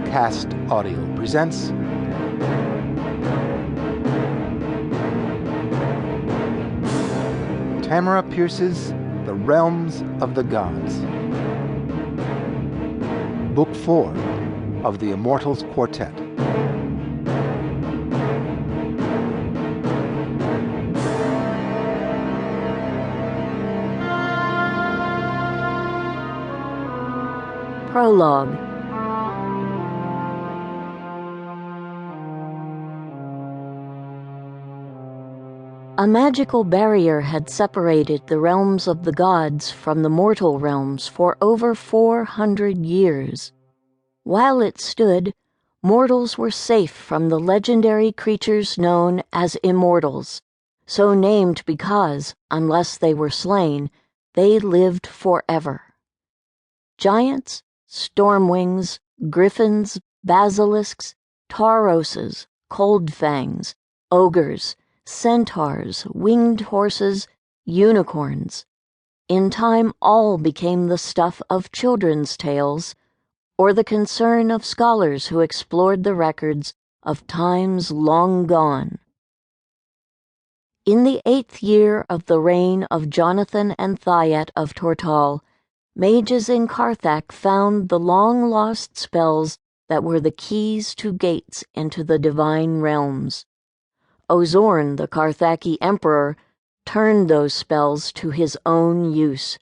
Cast Audio presents Tamora Pierce's The Realms of the Gods, Book 4 of the Immortals Quartet. Prologue. A magical barrier had separated the realms of the gods from the mortal realms for over 400 years. While it stood, mortals were safe from the legendary creatures known as immortals, so named because, unless they were slain, they lived forever. Giants, stormwings, griffins, basilisks, tauroses, coldfangs, ogres, centaurs, winged horses, unicorns. In time, all became the stuff of children's tales, or the concern of scholars who explored the records of times long gone. In the 8th year of the reign of Jonathan and Thyat of Tortall, mages in Carthag found the long-lost spells that were the keys to gates into the divine realms. Ozorne, the Carthagi emperor, turned those spells to his own use.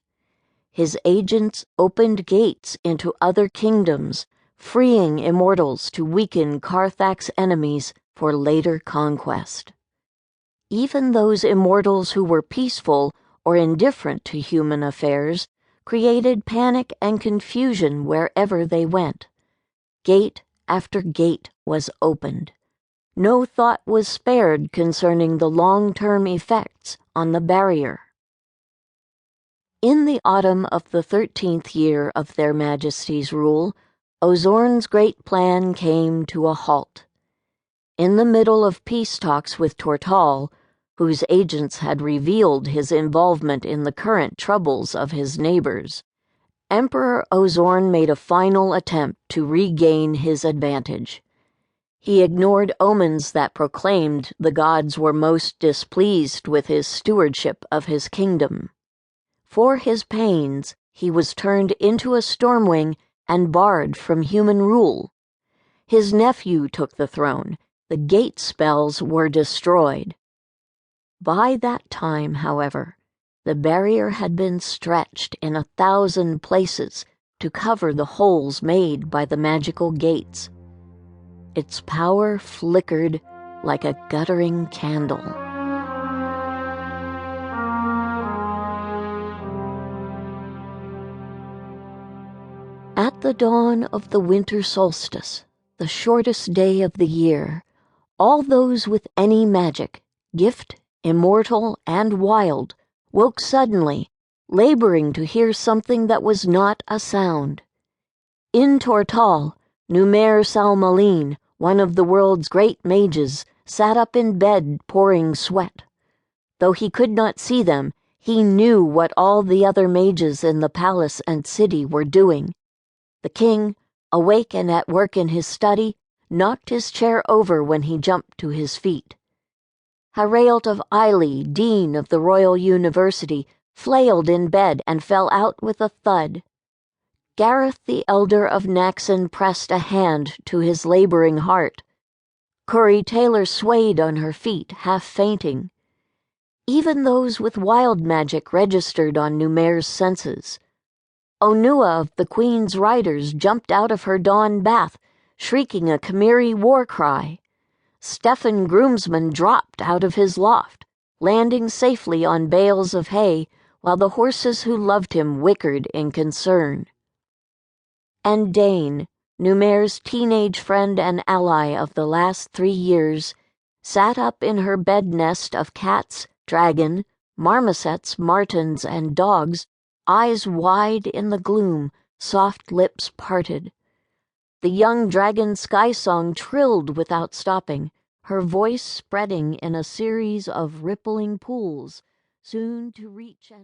His agents opened gates into other kingdoms, freeing immortals to weaken Carthag's enemies for later conquest. Even those immortals who were peaceful or indifferent to human affairs created panic and confusion wherever they went. Gate after gate was opened. No thought was spared concerning the long-term effects on the barrier. In the autumn of the 13th year of their Majesties' rule, Ozorne's great plan came to a halt. In the middle of peace talks with Tortall, whose agents had revealed his involvement in the current troubles of his neighbors, Emperor Ozorne made a final attempt to regain his advantage. He ignored omens that proclaimed the gods were most displeased with his stewardship of his kingdom. For his pains, he was turned into a stormwing and barred from human rule. His nephew took the throne. The gate spells were destroyed. By that time, however, the barrier had been stretched in 1,000 places to cover the holes made by the magical gates. Its power flickered like a guttering candle. At the dawn of the winter solstice, the shortest day of the year, all those with any magic, gift, immortal, and wild, woke suddenly, laboring to hear something that was not a sound. In Tortall, Numair Salmaline, one of the world's great mages, sat up in bed pouring sweat. Though he could not see them, he knew what all the other mages in the palace and city were doing. The king, awake and at work in his study, knocked his chair over when he jumped to his feet. Harrowing of Ely, dean of the Royal University, flailed in bed and fell out with a thud. Gareth the elder of Naxon pressed a hand to his laboring heart. Curry Taylor swayed on her feet, half fainting. Even those with wild magic registered on Numair's senses. Onua of the Queen's Riders jumped out of her dawn bath, shrieking a Chimeri war cry. Stephen Groomsman dropped out of his loft, landing safely on bales of hay, while the horses who loved him whickered in concern. And Daine, Numair's teenage friend and ally of the last 3 years, sat up in her bed nest of cats, dragon, marmosets, martens, and dogs, eyes wide in the gloom, soft lips parted. The young dragon sky song trilled without stopping, her voice spreading in a series of rippling pools, soon to reach and